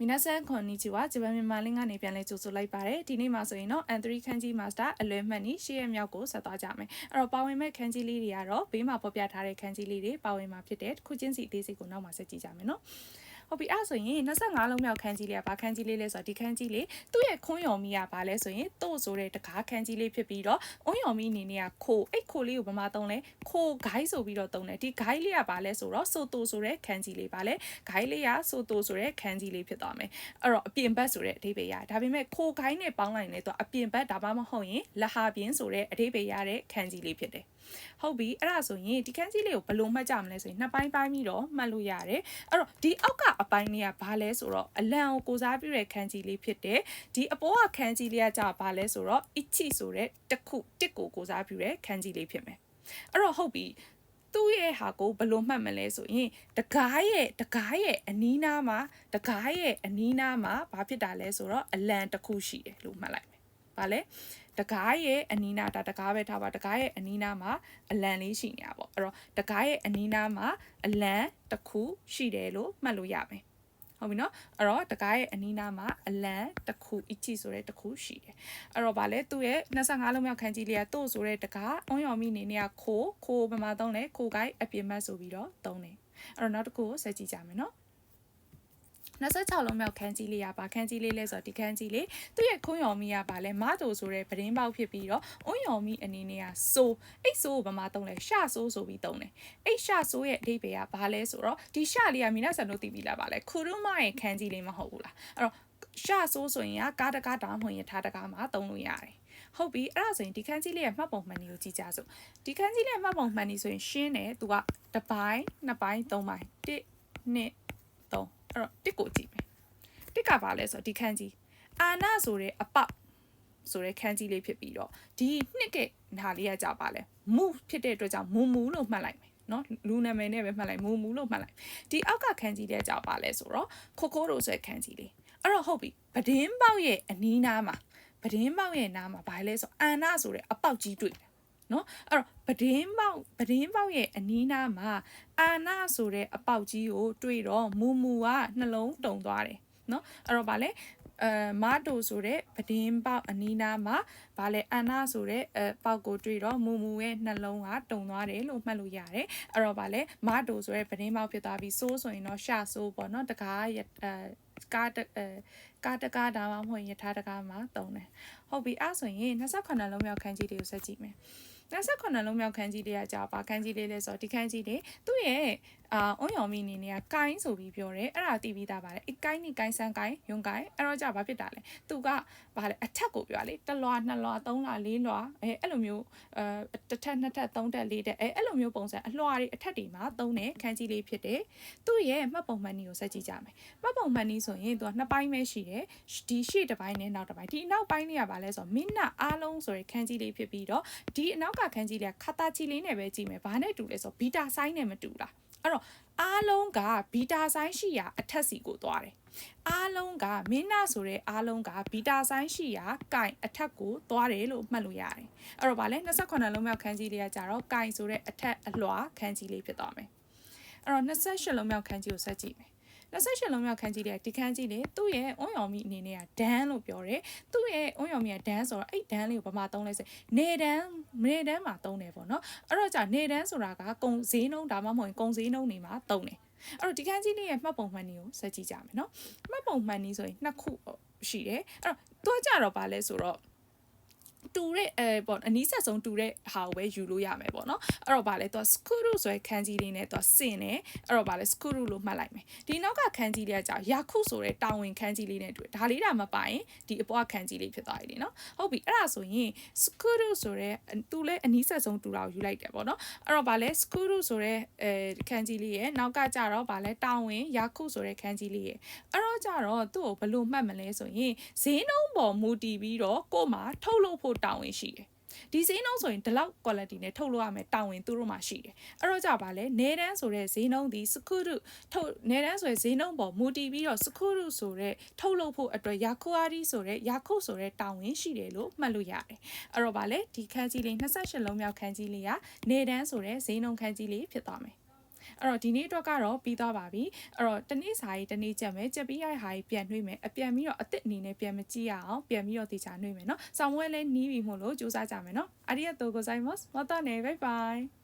皆さんこんにちは。自分မြန်မာလင်းကနေပြန်လဲကြိုဆိုလိုက်ပါတယ်။ဒီနေ့မှာဆိုရင်တော့ N3 ခန်းကြီး Master အလွဲမှတ်နည်းရှေ့ရမြောက်ကိုဆက်သွားကြမယ်။အဲ့တော့ပါဝင်မဲ့ခန်းကြီးလေးတွေကတော့ဘေးမှာပေါ်ပြထားတဲ့ခန်းကြီးလေးတွေပါဝင်မှာဖြစ်တဲ့တစ်ခုချင်းစီအသေးစိတ်ကိုနောက်မှာဆက်ကြည့်ကြမယ်နော်။ဟုတ်ပြီအဲ့ဆိုရင်25လုံးမြောက်ခန်းကြီးလေးကဘာခန်းကြီးလေးလဲဆိုတော့ဒီခန်းကြီးလေးသူ့ရဲ့ခွန်းယုံမီကဘာလဲဆိုရင်တို့ဆိုတဲ့တကားခန်းကြီးလေးဖြစ်ပြီးတော့အုံယုံမီအနေနဲ့ကခိုအိတ်ခိုလေးကိုဗမာသုံးလဲခိုဂိုင်းဆိုပြီးတော့သုံးတယ်ဒီဂိုင်းလေးကဘာလဲဆိုတော့ဆိုတိုဆိုတဲ့ခန်းကြီးလေးပါလဲဂိုင်းလေးကဆိုတိုဆိုတဲ့ခန်းကြီးလေးဖြစ်သွားမယ်အဲ့တော့အပြင်ဘက်ဆိုတဲ့အဓိပ္ပာယ်ရဒါပေမဲ့ခိုဂိုင်းနဲ့ပေါင်းလိုက်ရင်လည်းသူအပြင်ဘက်ဒါမှမဟုတ်ရင်လဟာပြင်းဆိုတဲ့အဓိပ္ပာယ်ရတဲ့ခန်းကြီးလေးဖြစ်တယ်ဟုတ်ပြီအဲ့ဒါဆိုရင်ဒီခန်းကြီးလေးကိုဘယ်လိုမှတ်ကြမလဲဆိုရင်နှစ်ပိုင်းပိုင်းပြီးတော့မှတ်လို့ရတယ်အဲ့တော့ဒီအောက်ကအပိုင်းလေးကဘာလဲဆိုတော့အလံကိုကိုစားပြုတဲ့ခန်းကြီးလေးဖြစ်တယ်ဒီအပေါ်ကခန်းကြီးလေးကကြာဘာလဲဆိုတော့ ichi ဆိုတဲ့တစ်ခုတစ်ကိုကိုစားပြုတဲ့ခန်းကြီးလေးဖြစ်မယ်အဲ့တော့ဟုတ်ပြီသူ့ရဲ့ဟာကိုဘယ်လိုမှတ်မလဲဆိုရင်တကားရဲ့အနီးနားမှာတကားရဲ့အနီးနားမှာဘာဖြစ်တာလဲဆိုတော့အလံတစ်ခုရှိတယ်လို့မှတ်လိုက်မယ်ဘာလဲတကားရဲ့အနီးနားဒါတကားပဲထားပါတကားရဲ့အနီးနားမှာအလံလေးရှိနေတာပေါ့အဲ့တော့တကားရဲ့အနီးနားမှာအလံတစ်ခုရှိတယ်လို့မှတ်လို့ရမယ်ဟုတ်ပြီနော်အဲ့တော့တကားရဲ့အနီးနားမှာအလံတစ်ခု ichi ဆိုတဲ့တစ်ခုရှိတယ်အဲ့တော့ဗာလဲသူ့ရဲ့25လုံးမြောက်ခန်းကြီးလေးကတို့ဆိုတဲ့တကားအုံရော်မိနေနေကခိုးပမာသုံးလဲခိုးကိုက်အပြင်မတ်ဆိုပြီးတော့သုံးတယ်အဲ့တော့နောက်တစ်ခုကိုဆက်ကြည့်ကြမယ်နော်26လုံးမြောက်ခန်းကြီးလေးရပါခန်းကြီးလေးလဲဆိုတော့ဒီခန်းကြီးလေးသူ့ရဲ့ခွန်းယော်မီကပါလဲမတိုဆိုတဲ့ပဒင်းပေါက်ဖြစ်ပြီးတော့အုံယော်မီအနေနဲ့ကဆိုးအိတ်ဆိုးကိုဗမာသုံးလဲရှဆိုးဆိုပြီးသုံးတယ်အိတ်ရှဆိုးရဲ့အဓိပ္ပာယ်ကဘာလဲဆိုတော့ဒီရှလေးကမိနာဆန်တို့သိပြီလားပါလဲခူရုမရဲ့ခန်းကြီးလေးမဟုတ်ဘူးလားအဲ့တော့ရှဆိုးဆိုရင်ကကားတကားတောင်မှရင်ထားတကားမှာသုံးလို့ရတယ်ဟုတ်ပြီအဲ့ဒါဆိုရင်ဒီခန်းကြီးလေးရဲ့မှတ်ပုံမှန်နည်းကိုကြည့်ကြစို့ဒီခန်းကြီးလေးရဲ့မှတ်ပုံမှန်နည်းဆိုရင်ရှင်းတယ်သူကတစ်ပိုင်းနှစ်ပိုင်းသုံးပိုင်း1 2 3အဲ့တော့တစ်ကိုကြည့်မယ်တစ်ကပါလဲဆိုတော့ဒီခန်းကြီးအာနာဆိုတဲ့အပေါက်ဆိုတဲ့ခန်းကြီးလေးဖြစ်ပြီးတော့ဒီနှစ်ကဟာလေးကကြာပါလဲမူဖြစ်တဲ့အတွက်ကြောင့်မူလို့မှတ်လိုက်မယ်နော်လူနာမည်နဲ့ပဲမှတ်လိုက်မူလို့မှတ်လိုက်ဒီအောက်ကခန်းကြီးတဲ့ကြာပါလဲဆိုတော့ခိုတို့ဆိုတဲ့ခန်းကြီးလေးအဲ့တော့ဟုတ်ပြီပဒင်းပေါက်ရဲ့အနီးနားမှာပဒင်းပေါက်ရဲ့နားမှာဘာလဲဆိုအာနာဆိုတဲ့အပေါက်ကြီးတွေ့တယ်နော်အဲ့တော့ပဒင်းပေါက်ရဲ့အနီးနားမှာအာနာဆိုတဲ့အပေါက်ကြီးကိုတွေ့တော့မူကနှလုံးတုံသွားတယ်နော်အဲ့တော့ဗာလဲမာတိုဆိုတဲ့ပဒင်းပေါက်အနီးနားမှာဗာလဲအန်နာဆိုတဲ့ပေါက်ကိုတွေ့တော့မူရဲ့နှလုံးကတုံသွားတယ်လို့မှတ်လို့ရတယ်အဲ့တော့ဗာလဲမာတိုဆိုတဲ့ပဒင်းပေါက်ဖြစ်သွားပြီးဆိုးဆိုရင်တော့ရှဆိုးပေါ့နော်တကားကားတကားဒါမှမဟုတ်ယထာတကားမှာတုံတယ်ဟုတ်ပြီအဲ့ဆိုရင်28လုံးမြောက်ခန်းကြီးတွေကိုဆက်ကြည့်မယ်28လုံးမြောက်ခန်းကြီးတွေကကြာပါခန်းကြီးလေးလဲဆိုတော့ဒီခန်းကြီးတွေသူ့ရဲ့အုံယော်မီအနေနဲ့ကကိုင်းဆိုပြီးပြောတယ်အဲ့ဒါသိပြီးသားပါတယ်အကိုင်းနဲ့ကိုင်းဆန်းကိုင်းယွန်းကိုင်းအဲ့တော့ကြာဘာဖြစ်တာလဲသူကဘာလဲအထက်ကိုပြောလေ1လွှာ2လွှာ3လွှာ4လွှာအဲ့လိုမျိုးတစ်ထက်2ထက်3ထက်4ထက်အဲ့လိုမျိုးပုံစံအလွှာတွေအထက်တွေမှာသုံးတဲ့ခန်းကြီးလေးဖြစ်တယ်သူ့ရဲ့မှတ်ပုံမှန်နည်းကိုဆက်ကြည့်ကြမယ်မှတ်ပုံမှန်နည်းဆိုရင်သူက2ပိုင်းပဲရှိတယ်ဒီရှေ့တစ်ပိုင်းနဲ့နောက်တစ်ပိုင်းဒီနောက်ပိုင်းလေးကဘာလဲဆိုတော့မင်းနအားလုံးဆိုတဲ့ခန်းကြီးလေးဖြစ်ပြီးတော့ဒီအနောက်ကခန်းကြီးလေးကခတာချီလေးနဲ့ပဲကြည့်မယ်ဘာနဲ့တူလဲဆိုတော့ဘီတာဆိုင်းနဲ့မတူလားအဲ့တော့အားလုံးကဘီတာဆိုင်းရှိရာအထက်စီကိုသွားတယ်အားလုံးကမင်းနာဆိုတဲ့အားလုံးကဘီတာဆိုင်းရှိရာကိုင်အထက်ကိုသွားတယ်လို့မှတ်လို့ရတယ်အဲ့တော့ဗာလဲ28လုံးမြောက်ခန်းကြီးလေးကကြတော့ကိုင်ဆိုတဲ့အထက်အလွှာခန်းကြီးလေးဖြစ်သွားမယ်အဲ့တော့28လုံးမြောက်ခန်းကြီးကိုဆက်ကြည့်မယ်28လုံးမြောက်ခန်းကြီးလေးကဒီခန်းကြီးလေးသူ့ရဲ့အုံယော်မီအနေနဲ့ကဒန်းလို့ပြောတယ်သူ့ရဲ့အုံယော်မီကဒန်းဆိုတော့အဲ့ဒန်းလေးကိုဘာမှသုံးလဲဆိုနေဒန်းမှာသုံးတယ်ပေါ့နော်အဲ့တော့ကြာနေဒန်းဆိုတာကကုံဈေးနှုန်းဒါမှမဟုတ်ကုံဈေးနှုန်းတွေမှာသုံးတယ်အဲ့တော့ဒီခန်းကြီးလေးရဲ့မှတ်ပုံမှန်နည်းကိုဆက်ကြည့်ကြမယ်နော်မှတ်ပုံမှန်နည်းဆိုရင်2ခုရှိတယ်အဲ့တော့သူကကြတော့ဘာလဲဆိုတော့တူတဲ့ပေါ့အနီးဆက်ဆုံးတူတဲ့ဟာကိုပဲယူလို့ရမယ်ပေါ့နော်အဲ့တော့ဗာလဲသူက skuru ဆိုတဲ့ခန်းကြီးလေးနဲ့သူကစင်တယ်အဲ့တော့ဗာလဲ skuru လို့မှတ်လိုက်မယ်ဒီနောက်ကခန်းကြီးလေးကကြာယာခုဆိုတဲ့တာဝန်ခန်းကြီးလေးနဲ့တွေ့ဒါလေးဒါမပိုင်ဒီအပေါ်ခန်းကြီးလေးဖြစ်သွားပြီလေနော်ဟုတ်ပြီအဲ့ဒါဆိုရင် skuru ဆိုတဲ့သူလဲအနီးဆက်ဆုံးတူတာကိုယူလိုက်တယ်ပေါ့နော်အဲ့တော့ဗာလဲ skuru ဆိုတဲ့ခန်းကြီးလေးရဲ့နောက်ကကြာတော့ဗာလဲတာဝန်ယာခုဆိုတဲ့ခန်းကြီးလေးရဲ့အဲ့တော့ကြာတော့သူ့ကိုဘယ်လိုမှတ်မလဲဆိုရင်ဈေးနှုန်းပေါ်မူတည်ပြီးတော့ကို့မှာထုတ်လုပ်ဖို့တာဝန်ရှိတယ်ဒီဈေးနှုန်းဆိုရင်ဒီလောက် quality နဲ့ထုတ်လို့ရမယ်တာဝန်သူတို့မှာရှိတယ်အဲ့တော့ကြပါလဲနေတန်းဆိုတဲ့ဈေးနှုန်းဒီစကူရုနေတန်းဆိုတဲ့ဈေးနှုန်းပေါ်မူတည်ပြီးတော့စကူရုဆိုတဲ့ထုတ်လုပ်ဖို့အတွက်ယာခွာရီဆိုတဲ့ယာခုဆိုတဲ့တာဝန်ရှိတယ်လို့မှတ်လို့ရတယ်အဲ့တော့ဗာလဲဒီခန်းကြီးလေး28လုံးမြောက်ခန်းကြီးလေးကနေတန်းဆိုတဲ့ဈေးနှုန်းခန်းကြီးလေးဖြစ်သွားမယ် အဲ့တော့ဒီနေ့အတွက်ကတော့ပြီးသွားပါပြီအဲ့တော့တနေ့စာရေးတနေ့ချက်မယ်ချက်ပြီးရတဲ့ဟာကြီးပြန်နှွေးမယ်အပြန်ပြီးတော့အစ်စ်အနေနဲ့ပြန်မကြည့်ရအောင်ပြန်ပြီးတော့တေချာနှွေးမယ်နော်ဆောင်းဝဲလဲနီးပြီမို့လို့စူးစမ်းကြမယ်နော်ありがとうございますまたねバイバイ